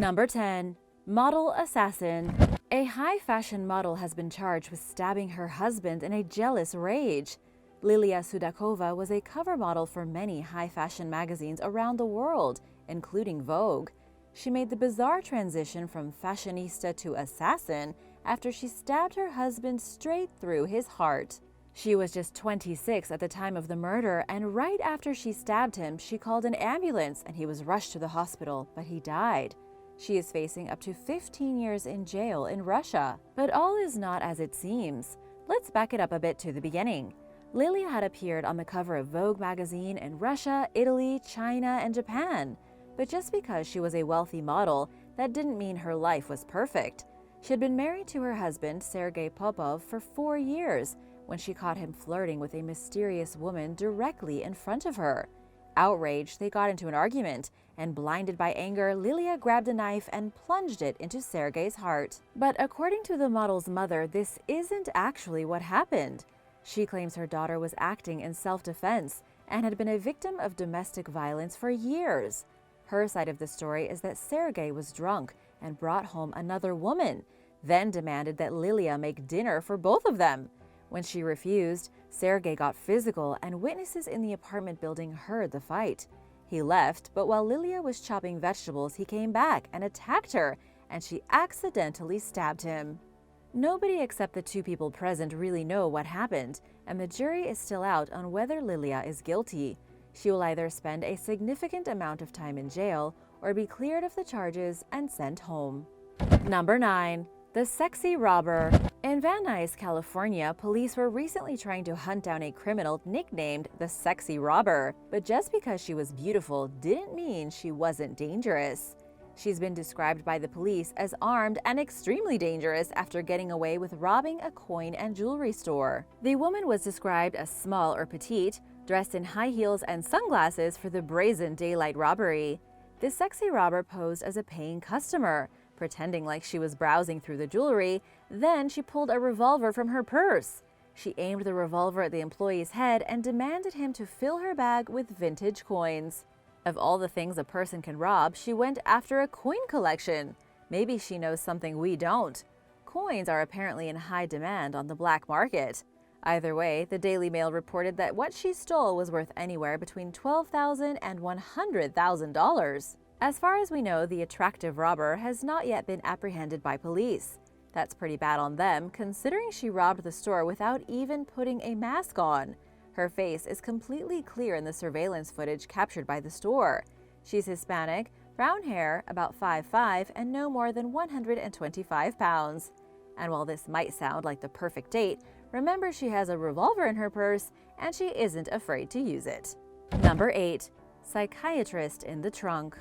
Number 10. Model assassin. A high-fashion model has been charged with stabbing her husband in a jealous rage. Lilia Sudakova was a cover model for many high-fashion magazines around the world, including Vogue. She made the bizarre transition from fashionista to assassin after she stabbed her husband straight through his heart. She was just 26 at the time of the murder, and right after she stabbed him, she called an ambulance and he was rushed to the hospital, but he died. She is facing up to 15 years in jail in Russia. But all is not as it seems. Let's back it up a bit to the beginning. Lilia had appeared on the cover of Vogue magazine in Russia, Italy, China, and Japan. But just because she was a wealthy model, that didn't mean her life was perfect. She had been married to her husband, Sergei Popov, for 4 years when she caught him flirting with a mysterious woman directly in front of her. Outraged, they got into an argument, and blinded by anger, Lilia grabbed a knife and plunged it into Sergei's heart. But according to the model's mother, this isn't actually what happened. She claims her daughter was acting in self-defense and had been a victim of domestic violence for years. Her side of the story is that Sergei was drunk and brought home another woman, then demanded that Lilia make dinner for both of them. When she refused, Sergei got physical, and witnesses in the apartment building heard the fight. He left, but while Lilia was chopping vegetables, he came back and attacked her, and she accidentally stabbed him. Nobody except the two people present really know what happened, and the jury is still out on whether Lilia is guilty. She will either spend a significant amount of time in jail or be cleared of the charges and sent home. Number 9. The sexy robber. In Van Nuys, California, police were recently trying to hunt down a criminal nicknamed the sexy robber. But just because she was beautiful didn't mean she wasn't dangerous. She's been described by the police as armed and extremely dangerous after getting away with robbing a coin and jewelry store. The woman was described as small or petite, dressed in high heels and sunglasses for the brazen daylight robbery. The sexy robber posed as a paying customer, pretending like she was browsing through the jewelry. Then she pulled a revolver from her purse. She aimed the revolver at the employee's head and demanded him to fill her bag with vintage coins. Of all the things a person can rob, she went after a coin collection. Maybe she knows something we don't. Coins are apparently in high demand on the black market. Either way, the Daily Mail reported that what she stole was worth anywhere between $12,000 and $100,000. As far as we know, the attractive robber has not yet been apprehended by police. That's pretty bad on them, considering she robbed the store without even putting a mask on. Her face is completely clear in the surveillance footage captured by the store. She's Hispanic, brown hair, about 5'5", and no more than 125 pounds. And while this might sound like the perfect date, remember she has a revolver in her purse and she isn't afraid to use it. Number 8. Psychiatrist in the trunk.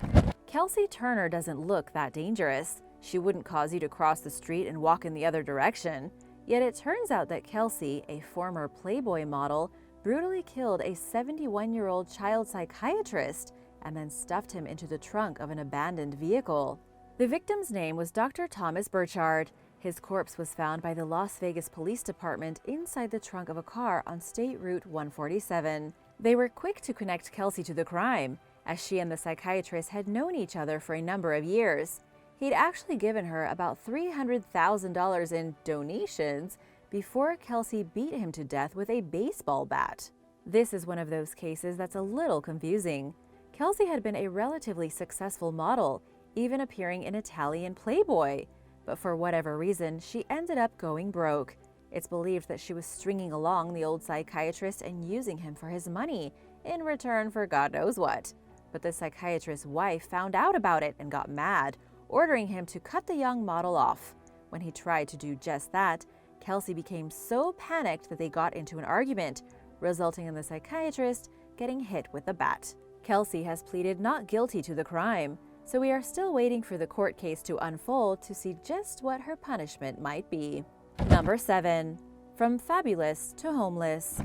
Kelsey Turner doesn't look that dangerous. She wouldn't cause you to cross the street and walk in the other direction. Yet it turns out that Kelsey, a former Playboy model, brutally killed a 71-year-old child psychiatrist and then stuffed him into the trunk of an abandoned vehicle. The victim's name was Dr. Thomas Burchard. His corpse was found by the Las Vegas Police Department inside the trunk of a car on State Route 147. They were quick to connect Kelsey to the crime, as she and the psychiatrist had known each other for a number of years. He'd actually given her about $300,000 in donations before Kelsey beat him to death with a baseball bat. This is one of those cases that's a little confusing. Kelsey had been a relatively successful model, even appearing in Italian Playboy. But for whatever reason, she ended up going broke. It's believed that she was stringing along the old psychiatrist and using him for his money in return for God knows what. But the psychiatrist's wife found out about it and got mad, ordering him to cut the young model off. When he tried to do just that, Kelsey became so panicked that they got into an argument, resulting in the psychiatrist getting hit with a bat. Kelsey has pleaded not guilty to the crime, so we are still waiting for the court case to unfold to see just what her punishment might be. Number 7. From fabulous to homeless.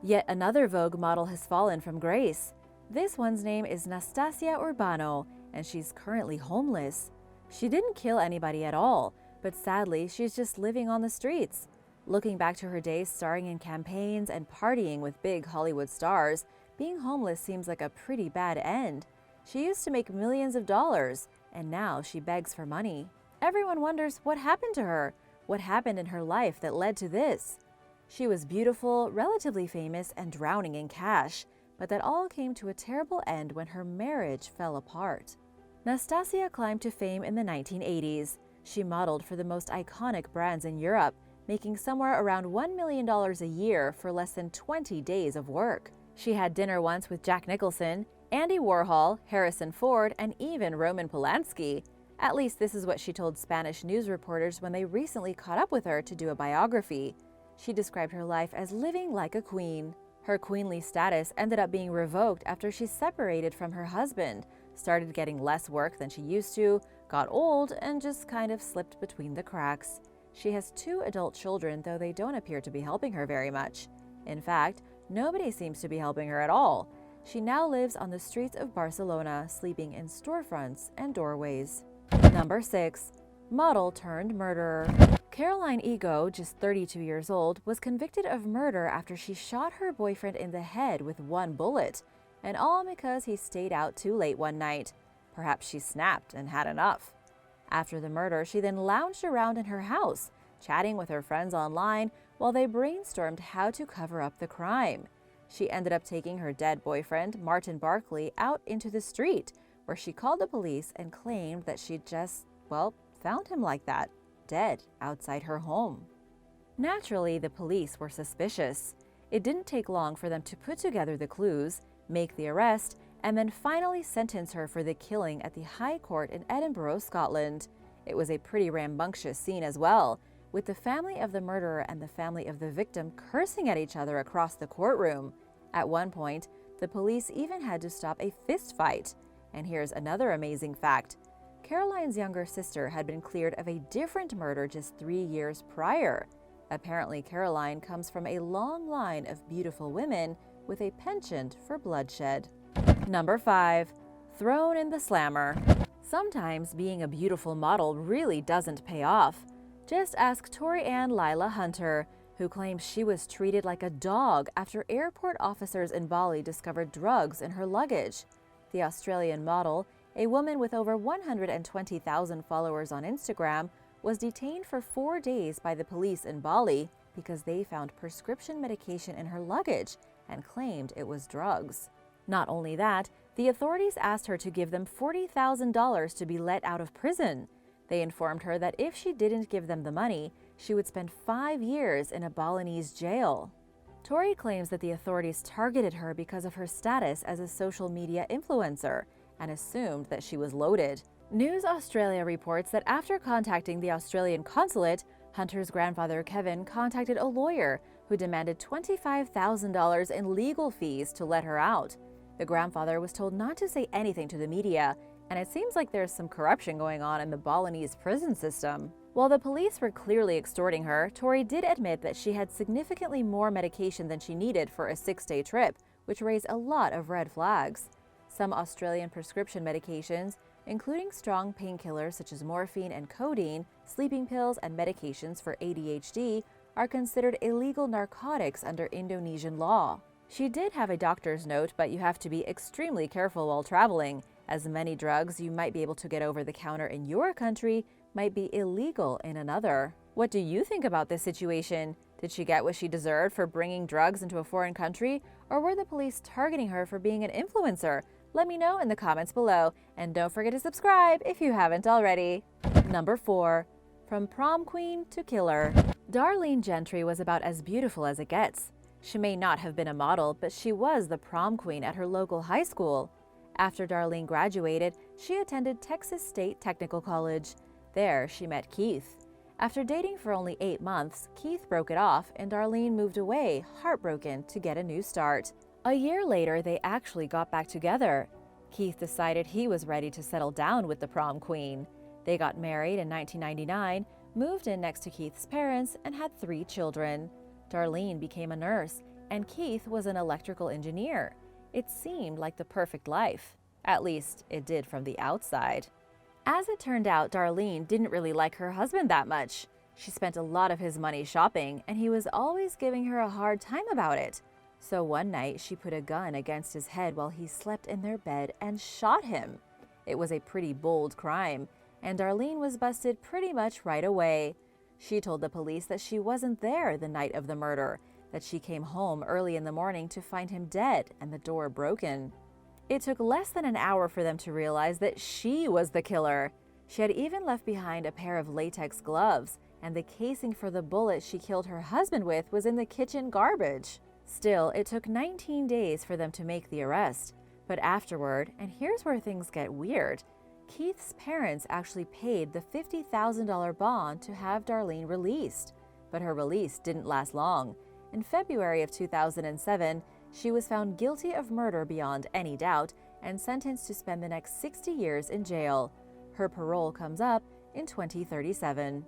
Yet another Vogue model has fallen from grace. This one's name is Nastasia Urbano, and she's currently homeless. She didn't kill anybody at all, but sadly, she's just living on the streets. Looking back to her days starring in campaigns and partying with big Hollywood stars, being homeless seems like a pretty bad end. She used to make millions of dollars, and now she begs for money. Everyone wonders what happened to her, what happened in her life that led to this. She was beautiful, relatively famous, and drowning in cash, but that all came to a terrible end when her marriage fell apart. Nastasia climbed to fame in the 1980s. She modeled for the most iconic brands in Europe, making somewhere around $1 million a year for less than 20 days of work. She had dinner once with Jack Nicholson, Andy Warhol, Harrison Ford, and even Roman Polanski. At least this is what she told Spanish news reporters when they recently caught up with her to do a biography. She described her life as living like a queen. Her queenly status ended up being revoked after she separated from her husband, started getting less work than she used to, got old, and just kind of slipped between the cracks. She has 2 adult children, though they don't appear to be helping her very much. In fact, nobody seems to be helping her at all. She now lives on the streets of Barcelona, sleeping in storefronts and doorways. Number 6. Model turned murderer. Caroline Ego, just 32 years old, was convicted of murder after she shot her boyfriend in the head with 1 bullet, and all because he stayed out too late one night. Perhaps she snapped and had enough. After the murder, she then lounged around in her house, chatting with her friends online while they brainstormed how to cover up the crime. She ended up taking her dead boyfriend, Martin Barkley, out into the street, where she called the police and claimed that she just, found him like that, dead outside her home. Naturally, the police were suspicious. It didn't take long for them to put together the clues, make the arrest, and then finally sentence her for the killing at the High Court in Edinburgh, Scotland. It was a pretty rambunctious scene as well, with the family of the murderer and the family of the victim cursing at each other across the courtroom. At one point, the police even had to stop a fist fight. And here's another amazing fact. Caroline's younger sister had been cleared of a different murder just 3 years prior. Apparently, Caroline comes from a long line of beautiful women with a penchant for bloodshed. Number 5. Thrown in the slammer. Sometimes being a beautiful model really doesn't pay off. Just ask Tori Ann Lila Hunter, who claims she was treated like a dog after airport officers in Bali discovered drugs in her luggage. The Australian model, a woman with over 120,000 followers on Instagram, was detained for 4 days by the police in Bali because they found prescription medication in her luggage and claimed it was drugs. Not only that, the authorities asked her to give them $40,000 to be let out of prison. They informed her that if she didn't give them the money, she would spend 5 years in a Balinese jail. Tori claims that the authorities targeted her because of her status as a social media influencer and assumed that she was loaded. News Australia reports that after contacting the Australian consulate, Hunter's grandfather Kevin contacted a lawyer who demanded $25,000 in legal fees to let her out. The grandfather was told not to say anything to the media, and it seems like there's some corruption going on in the Balinese prison system. While the police were clearly extorting her, Tori did admit that she had significantly more medication than she needed for a 6-day trip, which raised a lot of red flags. Some Australian prescription medications, including strong painkillers such as morphine and codeine, sleeping pills, and medications for ADHD, are considered illegal narcotics under Indonesian law. She did have a doctor's note, but you have to be extremely careful while traveling, as many drugs you might be able to get over the counter in your country might be illegal in another. What do you think about this situation? Did she get what she deserved for bringing drugs into a foreign country, or were the police targeting her for being an influencer? Let me know in the comments below, and don't forget to subscribe if you haven't already. Number 4. From prom queen to killer. Darlene Gentry was about as beautiful as it gets. She may not have been a model, but she was the prom queen at her local high school. After Darlene graduated, she attended Texas State Technical College. There, she met Keith. After dating for only 8 months, Keith broke it off, and Darlene moved away, heartbroken, to get a new start. A year later, they actually got back together. Keith decided he was ready to settle down with the prom queen. They got married in 1999, moved in next to Keith's parents, and had 3 children. Darlene became a nurse, and Keith was an electrical engineer. It seemed like the perfect life. At least, it did from the outside. As it turned out, Darlene didn't really like her husband that much. She spent a lot of his money shopping, and he was always giving her a hard time about it. So one night, she put a gun against his head while he slept in their bed and shot him. It was a pretty bold crime, and Darlene was busted pretty much right away. She told the police that she wasn't there the night of the murder, that she came home early in the morning to find him dead and the door broken. It took less than an hour for them to realize that she was the killer. She had even left behind a pair of latex gloves, and the casing for the bullet she killed her husband with was in the kitchen garbage. Still, it took 19 days for them to make the arrest. But afterward, and here's where things get weird, Keith's parents actually paid the $50,000 bond to have Darlene released. But her release didn't last long. In February of 2007, she was found guilty of murder beyond any doubt and sentenced to spend the next 60 years in jail. Her parole comes up in 2037.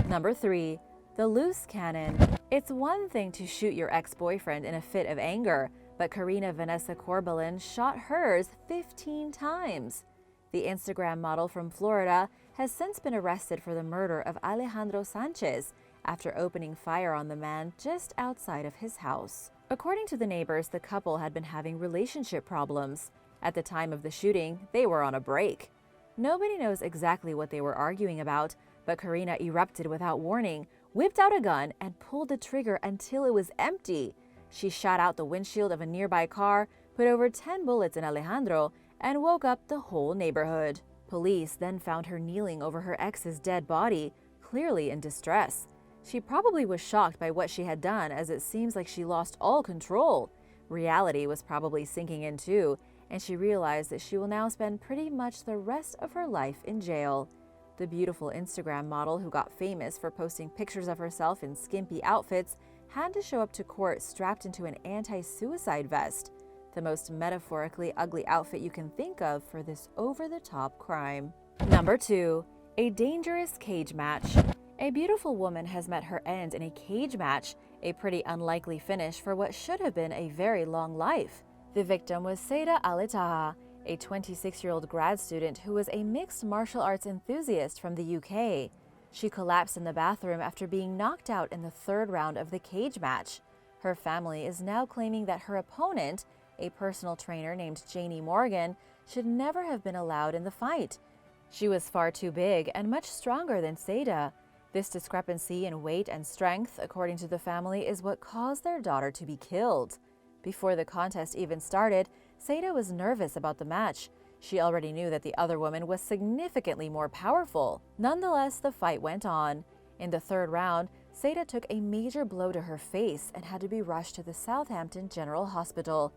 Number 3. The loose cannon. It's one thing to shoot your ex-boyfriend in a fit of anger, but Karina Vanessa Corbalin shot hers 15 times. The Instagram model from Florida has since been arrested for the murder of Alejandro Sanchez after opening fire on the man just outside of his house. According to the neighbors, the couple had been having relationship problems. At the time of the shooting, they were on a break. Nobody knows exactly what they were arguing about, but Karina erupted without warning, whipped out a gun, and pulled the trigger until it was empty. She shot out the windshield of a nearby car, put over 10 bullets in Alejandro, and woke up the whole neighborhood. Police then found her kneeling over her ex's dead body, clearly in distress. She probably was shocked by what she had done, as it seems like she lost all control. Reality was probably sinking in too, and she realized that she will now spend pretty much the rest of her life in jail. The beautiful Instagram model, who got famous for posting pictures of herself in skimpy outfits, had to show up to court strapped into an anti-suicide vest, the most metaphorically ugly outfit you can think of for this over-the-top crime. Number 2. A dangerous cage match. A beautiful woman has met her end in a cage match, a pretty unlikely finish for what should have been a very long life. The victim was Seda Alitaha, a 26-year-old grad student who was a mixed martial arts enthusiast from the UK. She collapsed in the bathroom after being knocked out in the third round of the cage match. Her family is now claiming that her opponent, a personal trainer named Janie Morgan, should never have been allowed in the fight. She was far too big and much stronger than Seda. This discrepancy in weight and strength, according to the family, is what caused their daughter to be killed. Before the contest even started, Seda was nervous about the match. She already knew that the other woman was significantly more powerful. Nonetheless, the fight went on. In the third round, Seda took a major blow to her face and had to be rushed to the Southampton General Hospital.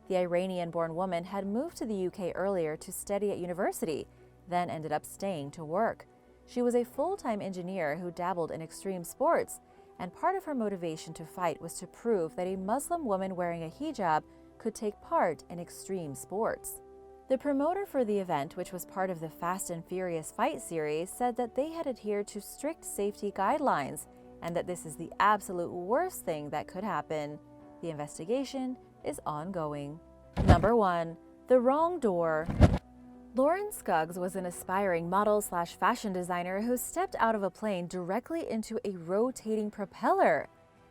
The Iranian-born woman had moved to the UK earlier to study at university, then ended up staying to work. She was a full-time engineer who dabbled in extreme sports, and part of her motivation to fight was to prove that a Muslim woman wearing a hijab could take part in extreme sports. The promoter for the event, which was part of the Fast and Furious fight series, said that they had adhered to strict safety guidelines and that this is the absolute worst thing that could happen. The investigation is ongoing. Number 1. The wrong door. Lauren Scuggs was an aspiring model/fashion designer who stepped out of a plane directly into a rotating propeller.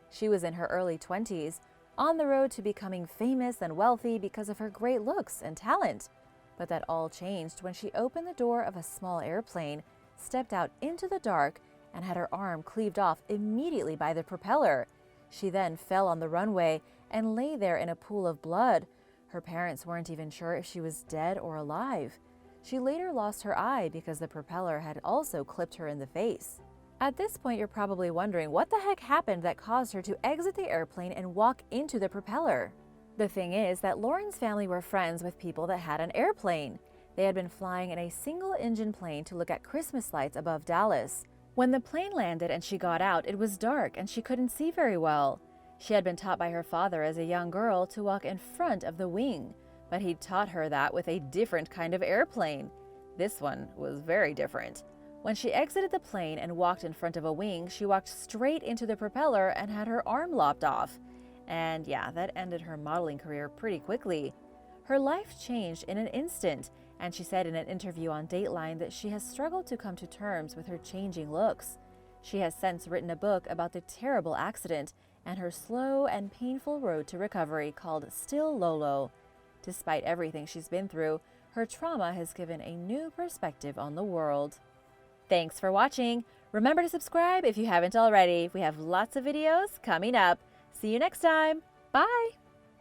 She was in her early 20s, on the road to becoming famous and wealthy because of her great looks and talent. But that all changed when she opened the door of a small airplane, stepped out into the dark, and had her arm cleaved off immediately by the propeller. She then fell on the runway and lay there in a pool of blood. Her parents weren't even sure if she was dead or alive. She later lost her eye because the propeller had also clipped her in the face. At this point, you're probably wondering what the heck happened that caused her to exit the airplane and walk into the propeller. The thing is that Lauren's family were friends with people that had an airplane. They had been flying in a single-engine plane to look at Christmas lights above Dallas. When the plane landed and she got out, it was dark and she couldn't see very well. She had been taught by her father as a young girl to walk in front of the wing, but he'd taught her that with a different kind of airplane. This one was very different. When she exited the plane and walked in front of a wing, she walked straight into the propeller and had her arm lopped off. And yeah, that ended her modeling career pretty quickly. Her life changed in an instant, and she said in an interview on Dateline that she has struggled to come to terms with her changing looks. She has since written a book about the terrible accident and her slow and painful road to recovery called Still Lolo. Despite everything she's been through, her trauma has given a new perspective on the world. Thanks for watching. Remember to subscribe if you haven't already. We have lots of videos coming up. See you next time. Bye!